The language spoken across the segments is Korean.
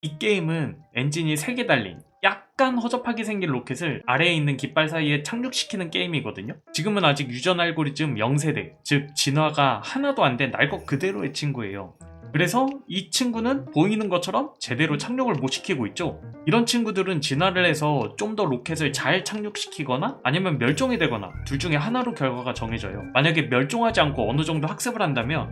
이 게임은 엔진이 3개 달린 약간 허접하게 생긴 로켓을 아래에 있는 깃발 사이에 착륙시키는 게임이거든요. 지금은 아직 유전 알고리즘 0세대, 즉 진화가 하나도 안 된 날 것 그대로의 친구예요. 그래서 이 친구는 보이는 것처럼 제대로 착륙을 못 시키고 있죠. 이런 친구들은 진화를 해서 좀 더 로켓을 잘 착륙시키거나 아니면 멸종이 되거나 둘 중에 하나로 결과가 정해져요. 만약에 멸종하지 않고 어느 정도 학습을 한다면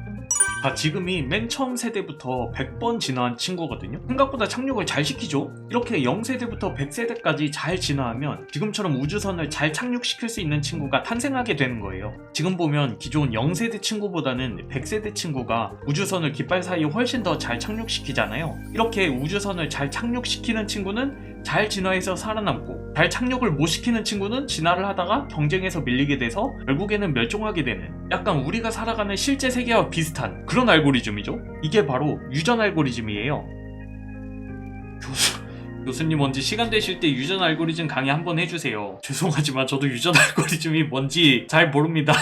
지금이 맨 처음 세대부터 100번 진화한 친구거든요. 생각보다 착륙을 잘 시키죠. 이렇게 0세대부터 100세대까지 잘 진화하면 지금처럼 우주선을 잘 착륙시킬 수 있는 친구가 탄생하게 되는 거예요. 지금 보면 기존 0세대 친구보다는 100세대 친구가 우주선을 깃발 사이에 훨씬 더 잘 착륙시키잖아요. 이렇게 우주선을 잘 착륙시키는 친구는 잘 진화해서 살아남고, 잘 착륙을 못 시키는 친구는 진화를 하다가 경쟁에서 밀리게 돼서 결국에는 멸종하게 되는, 약간 우리가 살아가는 실제 세계와 비슷한 그런 알고리즘이죠. 이게 바로 유전 알고리즘이에요. 교수님 뭔지 시간 되실 때 유전 알고리즘 강의 한번 해주세요. 죄송하지만 저도 유전 알고리즘이 뭔지 잘 모릅니다.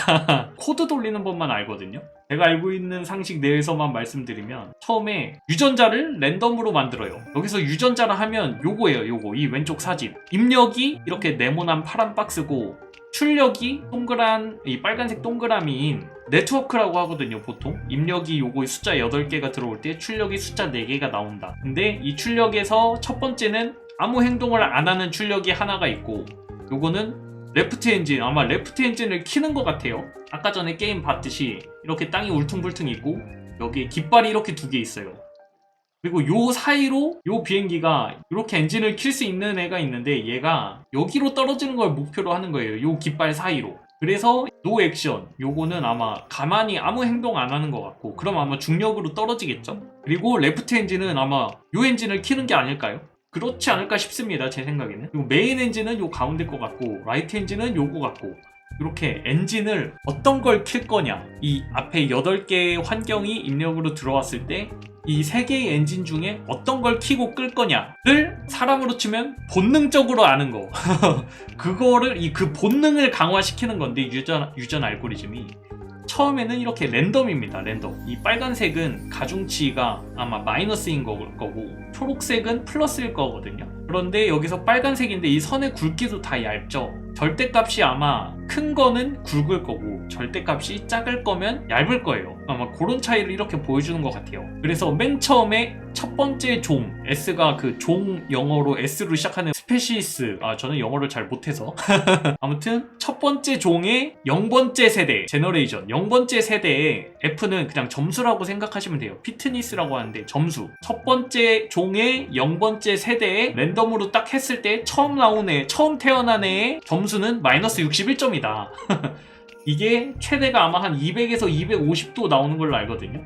코드 돌리는 법만 알거든요. 제가 알고 있는 상식 내에서만 말씀드리면, 처음에 유전자를 랜덤으로 만들어요. 여기서 유전자라 하면 요거예요. 요거, 이 왼쪽 사진. 입력이 이렇게 네모난 파란 박스고, 출력이 동그란 이 빨간색 동그라미인 네트워크라고 하거든요. 보통 입력이 요거 숫자 8개가 들어올 때 출력이 숫자 4개가 나온다. 근데 이 출력에서 첫 번째는 아무 행동을 안 하는 출력이 하나가 있고, 요거는 레프트 엔진, 아마 레프트 엔진을 키는 것 같아요. 아까 전에 게임 봤듯이 이렇게 땅이 울퉁불퉁 있고 여기에 깃발이 이렇게 2개 있어요. 그리고 요 사이로 요 비행기가 이렇게 엔진을 킬 수 있는 애가 있는데, 얘가 여기로 떨어지는 걸 목표로 하는 거예요. 요 깃발 사이로. 그래서 노 액션, 요거는 아마 가만히 아무 행동 안 하는 것 같고, 그럼 아마 중력으로 떨어지겠죠? 그리고 레프트 엔진은 아마 요 엔진을 키는 게 아닐까요? 그렇지 않을까 싶습니다, 제 생각에는. 그리고 메인 엔진은 요 가운데 거 같고, 라이트 엔진은 요거 같고, 이렇게 엔진을 어떤 걸 킬 거냐, 이 앞에 8개의 환경이 입력으로 들어왔을 때 이 3개의 엔진 중에 어떤 걸 키고 끌 거냐를 사람으로 치면 본능적으로 아는 거. 그거를, 그 본능을 강화시키는 건데, 유전 알고리즘이 처음에는 이렇게 랜덤입니다. 랜덤. 이 빨간색은 가중치가 아마 마이너스인 거고, 초록색은 플러스일 거거든요. 그런데 여기서 빨간색인데 이 선의 굵기도 다 얇죠. 절대값이 아마 큰 거는 굵을 거고 절대값이 작을 거면 얇을 거예요. 아마 그런 차이를 이렇게 보여주는 것 같아요. 그래서 맨 처음에 첫 번째 종, S가 그 종 영어로 S로 시작하는 스페시스, 저는 영어를 잘 못해서 아무튼 첫 번째 종의 0번째 세대, 제너레이션 0번째 세대의 F는 그냥 점수라고 생각하시면 돼요. 피트니스라고 하는데 점수. 첫 번째 종의 0번째 세대에 랜덤으로 딱 했을 때 처음 나온 애, 처음 태어난 애의 점수는 마이너스 61점이다. 이게 최대가 아마 한 200에서 250도 나오는 걸로 알거든요.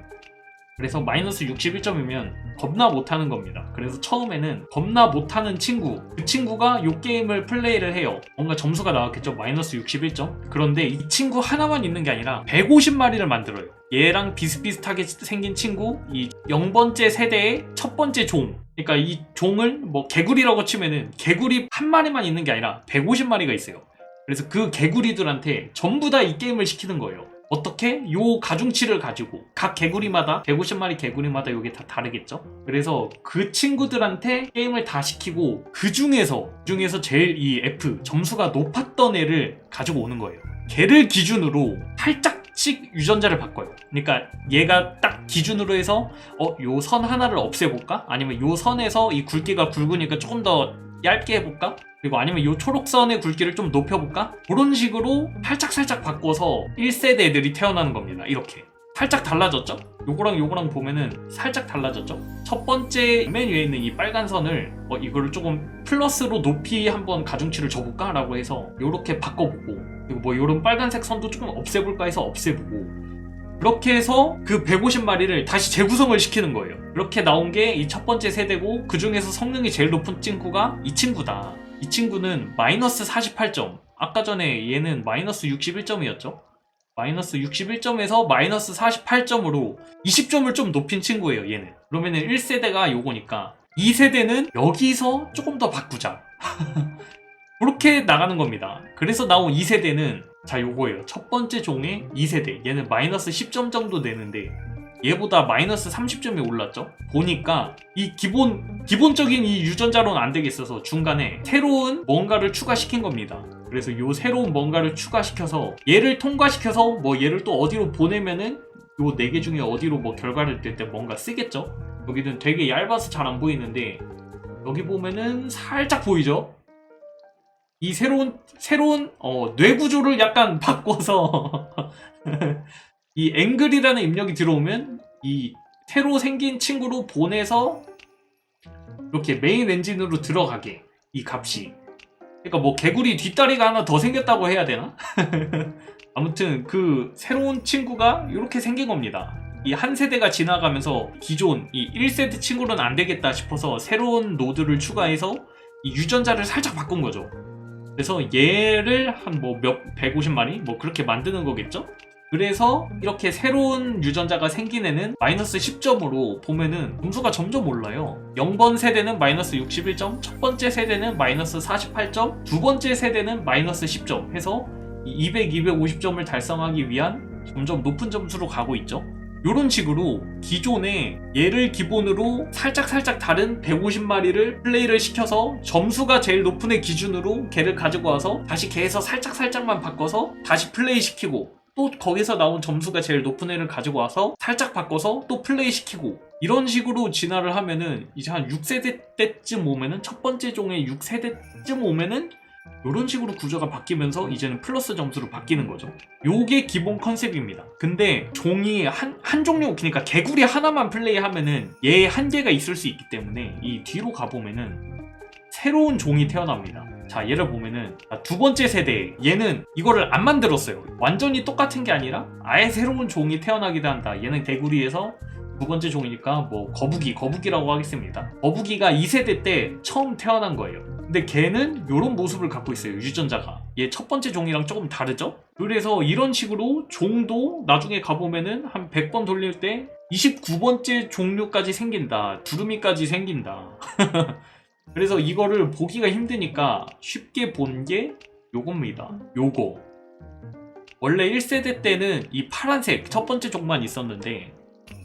그래서 마이너스 61점이면 겁나 못하는 겁니다. 그래서 처음에는 겁나 못하는 친구, 그 친구가 이 게임을 플레이를 해요. 뭔가 점수가 나왔겠죠. 마이너스 61점. 그런데 이 친구 하나만 있는 게 아니라 150마리를 만들어요. 얘랑 비슷비슷하게 생긴 친구, 이 0번째 세대의 첫 번째 종. 그러니까 이 종을 뭐 개구리라고 치면은 개구리 한 마리만 있는 게 아니라 150마리가 있어요. 그래서 그 개구리들한테 전부 다 이 게임을 시키는 거예요. 어떻게? 요 가중치를 가지고 각 개구리마다, 150마리 개구리마다 요게 다 다르겠죠? 그래서 그 친구들한테 게임을 다 시키고 그 중에서 제일 이 F 점수가 높았던 애를 가지고 오는 거예요. 걔를 기준으로 살짝씩 유전자를 바꿔요. 그러니까 얘가 딱 기준으로 해서 요 선 하나를 없애볼까? 아니면 요 선에서 이 굵기가 굵으니까 조금 더 얇게 해볼까? 그리고 아니면 이 초록선의 굵기를 좀 높여볼까? 그런 식으로 살짝 바꿔서 1세대 애들이 태어나는 겁니다. 이렇게 살짝 달라졌죠? 요거랑 보면은 살짝 달라졌죠? 첫 번째 맨 위에 있는 이 빨간 선을 이거를 조금 플러스로 높이 한번 가중치를 줘볼까? 라고 해서 요렇게 바꿔보고, 그리고 뭐 요런 빨간색 선도 조금 없애볼까 해서 없애보고, 그렇게 해서 그 150마리를 다시 재구성을 시키는 거예요. 이렇게 나온 게 이 첫 번째 세대고, 그 중에서 성능이 제일 높은 친구가 이 친구다. 이 친구는 마이너스 48점. 아까 전에 얘는 마이너스 61점이었죠? 마이너스 61점에서 마이너스 48점으로 20점을 좀 높인 친구예요, 얘는. 그러면은 1세대가 요거니까 2세대는 여기서 조금 더 바꾸자. 그렇게 나가는 겁니다. 그래서 나온 2세대는 자, 요거예요. 첫 번째 종의 2세대. 얘는 마이너스 10점 정도 내는데, 얘보다 마이너스 30점이 올랐죠. 보니까 이 기본적인 이 유전자로는 안 되겠어서 중간에 새로운 뭔가를 추가시킨 겁니다. 그래서 요 새로운 뭔가를 추가시켜서 얘를 통과시켜서 뭐 얘를 또 어디로 보내면은 요 4개 중에 어디로 뭐 결과를 낼 때 뭔가 쓰겠죠. 여기는 되게 얇아서 잘 안 보이는데 여기 보면은 살짝 보이죠. 이 새로운 뇌 구조를 약간 바꿔서 이 앵글이라는 입력이 들어오면 이 새로 생긴 친구로 보내서 이렇게 메인 엔진으로 들어가게 이 값이. 그러니까 뭐 개구리 뒷다리가 하나 더 생겼다고 해야 되나? 아무튼 그 새로운 친구가 이렇게 생긴 겁니다. 이 한 세대가 지나가면서 기존 이 1세대 친구는 안 되겠다 싶어서 새로운 노드를 추가해서 이 유전자를 살짝 바꾼 거죠. 그래서 얘를 한 뭐 150마리 뭐 그렇게 만드는 거겠죠? 그래서 이렇게 새로운 유전자가 생긴 애는 마이너스 10점으로 보면은 점수가 점점 올라요. 0번 세대는 마이너스 61점, 첫 번째 세대는 마이너스 48점, 두 번째 세대는 마이너스 10점 해서 200, 250점을 달성하기 위한 점점 높은 점수로 가고 있죠. 이런 식으로 기존에 얘를 기본으로 살짝 다른 150마리를 플레이를 시켜서 점수가 제일 높은 애 기준으로 걔를 가지고 와서 다시 걔에서 살짝만 바꿔서 다시 플레이 시키고 또 거기서 나온 점수가 제일 높은 애를 가지고 와서 살짝 바꿔서 또 플레이 시키고 이런 식으로 진화를 하면은 이제 한 6세대 때쯤 오면은 첫 번째 종의 6세대쯤 오면은 이런 식으로 구조가 바뀌면서 이제는 플러스 점수로 바뀌는 거죠. 요게 기본 컨셉입니다. 근데 종이 한 종류, 그러니까 개구리 하나만 플레이하면은 얘 한계가 있을 수 있기 때문에 이 뒤로 가보면은 새로운 종이 태어납니다. 자, 얘를 보면은 두 번째 세대 얘는 이거를 안 만들었어요. 완전히 똑같은 게 아니라 아예 새로운 종이 태어나기도 한다. 얘는 개구리에서 두 번째 종이니까 뭐 거북이라고 하겠습니다. 거북이가 2세대 때 처음 태어난 거예요. 근데 걔는 이런 모습을 갖고 있어요. 유전자가 얘 첫 번째 종이랑 조금 다르죠. 그래서 이런 식으로 종도 나중에 가보면은 한 100번 돌릴 때 29번째 종류까지 생긴다. 두루미까지 생긴다. 그래서 이거를 보기가 힘드니까 쉽게 본 게 요겁니다. 요거 원래 1세대 때는 이 파란색 첫 번째 종만 있었는데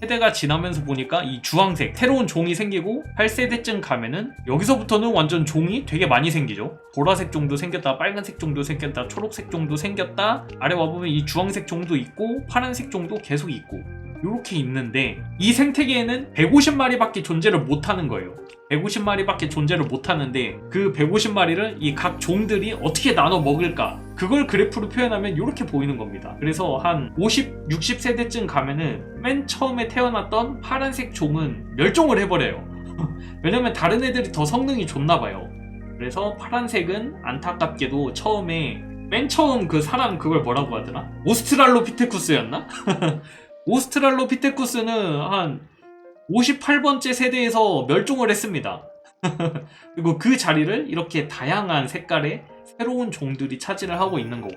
세대가 지나면서 보니까 이 주황색 새로운 종이 생기고 8세대쯤 가면은 여기서부터는 완전 종이 되게 많이 생기죠. 보라색 종도 생겼다, 빨간색 종도 생겼다, 초록색 종도 생겼다. 아래 와보면 이 주황색 종도 있고 파란색 종도 계속 있고 이렇게 있는데 이 생태계에는 150마리밖에 존재를 못하는 거예요. 150마리밖에 존재를 못하는데 그 150마리를 이 각 종들이 어떻게 나눠 먹을까, 그걸 그래프로 표현하면 이렇게 보이는 겁니다. 그래서 한 50, 60세대쯤 가면은 맨 처음에 태어났던 파란색 종은 멸종을 해버려요. 왜냐면 다른 애들이 더 성능이 좋나봐요. 그래서 파란색은 안타깝게도 맨 처음 그 사람 그걸 뭐라고 하더라? 오스트랄로피테쿠스였나? 오스트랄로피테쿠스는 한 58번째 세대에서 멸종을 했습니다. 그리고 그 자리를 이렇게 다양한 색깔의 새로운 종들이 차지를 하고 있는 거고,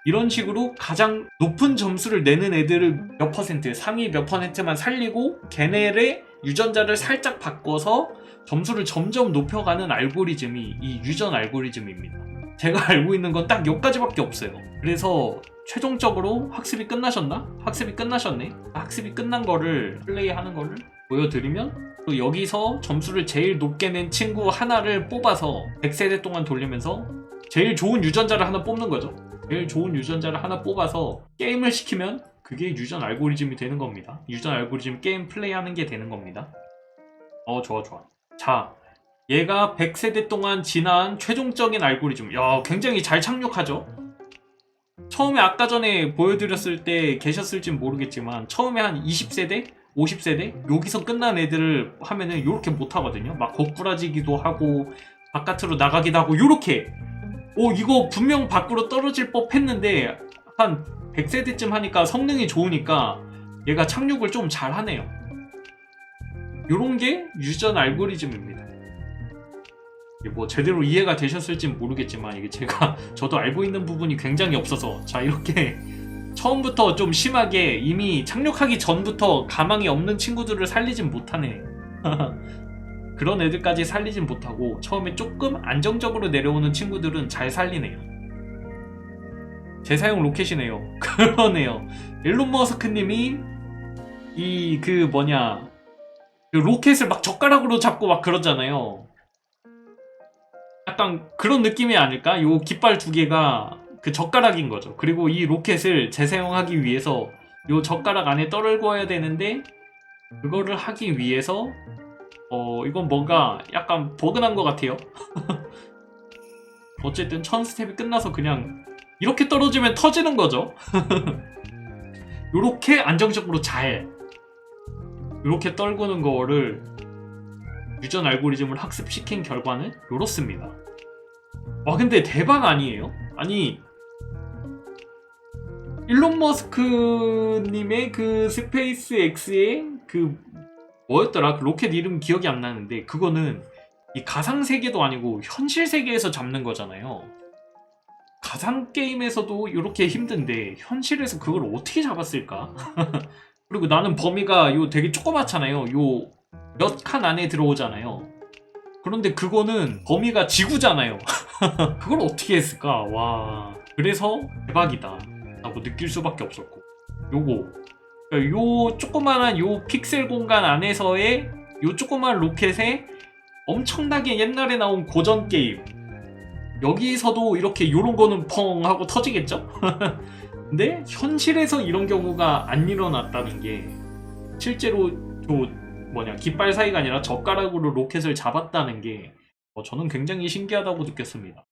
이런 식으로 가장 높은 점수를 내는 애들을 몇 퍼센트, 상위 몇 퍼센트만 살리고 걔네의 유전자를 살짝 바꿔서 점수를 점점 높여가는 알고리즘이 이 유전 알고리즘입니다. 제가 알고 있는 건 딱 여기까지밖에 없어요. 그래서 최종적으로 학습이 끝나셨나? 학습이 끝나셨네? 학습이 끝난 거를 플레이하는 거를 보여드리면 또 여기서 점수를 제일 높게 낸 친구 하나를 뽑아서 100세대 동안 돌리면서 제일 좋은 유전자를 하나 뽑는 거죠. 제일 좋은 유전자를 하나 뽑아서 게임을 시키면 그게 유전 알고리즘이 되는 겁니다. 유전 알고리즘 게임 플레이하는 게 되는 겁니다. 좋아. 자, 얘가 100세대 동안 지난 최종적인 알고리즘. 야, 굉장히 잘 착륙하죠? 처음에 아까 전에 보여드렸을 때 계셨을진 모르겠지만 처음에 한 20세대? 50세대? 여기서 끝난 애들을 하면은 이렇게 못하거든요. 막 거꾸라지기도 하고 바깥으로 나가기도 하고 요렇게. 이거 분명 밖으로 떨어질 법 했는데 한 100세대쯤 하니까 성능이 좋으니까 얘가 착륙을 좀 잘하네요. 요런 게 유전 알고리즘입니다. 뭐 제대로 이해가 되셨을진 모르겠지만 이게 저도 알고 있는 부분이 굉장히 없어서, 자, 이렇게 처음부터 좀 심하게 이미 착륙하기 전부터 가망이 없는 친구들을 살리진 못하네. 그런 애들까지 살리진 못하고 처음에 조금 안정적으로 내려오는 친구들은 잘 살리네요. 재사용 로켓이네요. 그러네요. 일론 머스크님이 이 그 뭐냐 그 로켓을 막 젓가락으로 잡고 막 그러잖아요. 약간 그런 느낌이 아닐까? 요 깃발 두 개가 그 젓가락인 거죠. 그리고 이 로켓을 재사용하기 위해서 요 젓가락 안에 떨궈야 되는데 그거를 하기 위해서 이건 뭔가 약간 버그난 것 같아요. 어쨌든 1000스텝이 끝나서 그냥 이렇게 떨어지면 터지는 거죠. 요렇게 안정적으로 잘 요렇게 떨구는 거를 유전 알고리즘을 학습시킨 결과는 요렇습니다. 와 근데 대박 아니에요? 아니 일론 머스크님의 그 스페이스 X의 그 뭐였더라? 그 로켓 이름 기억이 안 나는데 그거는 이 가상 세계도 아니고 현실 세계에서 잡는 거잖아요. 가상 게임에서도 이렇게 힘든데 현실에서 그걸 어떻게 잡았을까? 그리고 나는 범위가 요 되게 조그맣잖아요. 요 몇 칸 안에 들어오잖아요. 그런데 그거는 범위가 지구잖아요. 그걸 어떻게 했을까? 와. 그래서 대박이다 라고 느낄 수밖에 없었고 요거 그러니까 요 조그만한 요 픽셀 공간 안에서의 요 조그만 로켓에 엄청나게 옛날에 나온 고전 게임 여기서도 이렇게 요런 거는 펑 하고 터지겠죠? 근데 현실에서 이런 경우가 안 일어났다는 게 실제로 깃발 사이가 아니라 젓가락으로 로켓을 잡았다는 게 저는 굉장히 신기하다고 느꼈습니다.